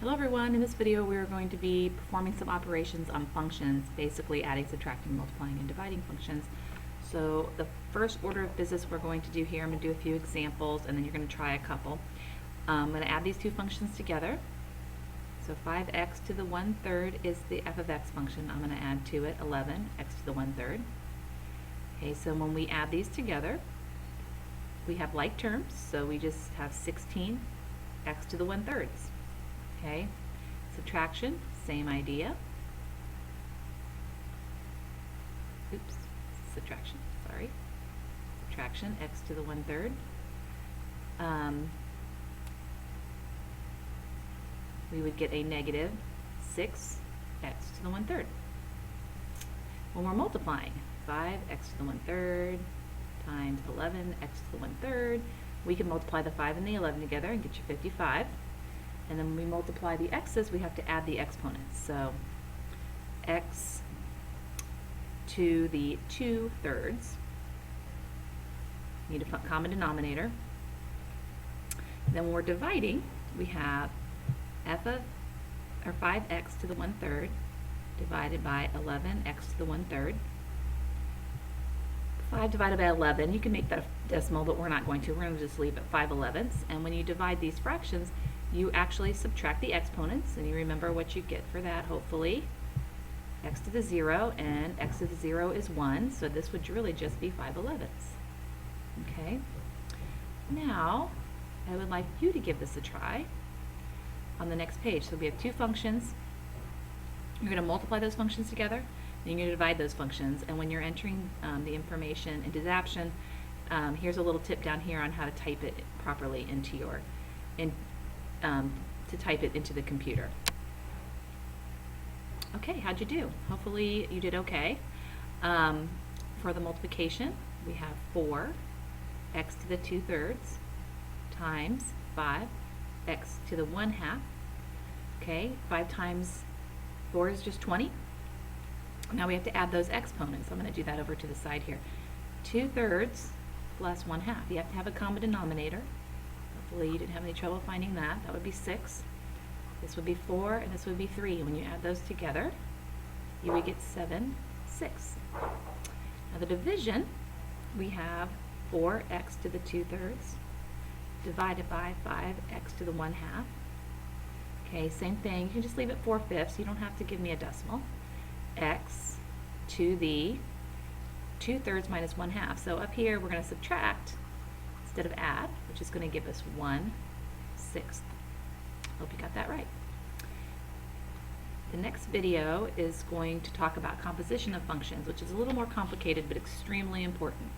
Hello everyone, in this video we are going to be performing some operations on functions, basically adding, subtracting, multiplying, and dividing functions. So the first order of business we're going to do here, I'm going to do a few examples and then you're going to try a couple. I'm going to add these two functions together. So 5x to the 1/3 is the f of x function. I'm going to add to it 11x to the 1/3. Okay, so when we add these together, we have like terms, so we just have 16x to the 1/3. Okay, subtraction, same idea. Oops, subtraction, sorry. Subtraction, x to the 1/3. We would get a negative 6x to the 1/3. When we're multiplying, 5x to the 1/3 times 11x to the 1/3, we can multiply the 5 and the 11 together and get you 55. And then when we multiply the x's, we have to add the exponents. So x to the 2/3, need a common denominator. Then when we're dividing, we have 5x to the 1/3 divided by 11x to the 1/3. 5 divided by 11, you can make that a decimal, but we're not going to. We're going to just leave it 5/11ths. And when you divide these fractions, you actually subtract the exponents, and you remember what you get for that, hopefully. X to the 0, and x to the 0 is 1, so this would really just be 5/11ths. Okay? Now, I would like you to give this a try on the next page. So we have two functions. You're going to multiply those functions together, and you're going to divide those functions. And when you're entering the information into Zaption, here's a little tip down here on how to type it properly into your to type it into the computer. Okay, how'd you do? Hopefully you did okay. For the multiplication, we have 4x to the 2/3 times 5x to the 1/2. Okay, 5 times 4 is just 20. Now we have to add those exponents. I'm going to do that over to the side here. 2/3 plus 1/2. You have to have a common denominator. Hopefully you didn't have any trouble finding that. That would be 6. This would be 4, and this would be 3. When you add those together, you would get 7, 6. Now the division, we have 4x to the 2/3 divided by 5x to the 1/2. Okay, same thing. You can just leave it 4/5. You don't have to give me a decimal. X to the 2/3 minus 1/2. So up here we're going to subtract instead of add, which is going to give us 1/6. Hope you got that right. The next video is going to talk about composition of functions, which is a little more complicated but extremely important.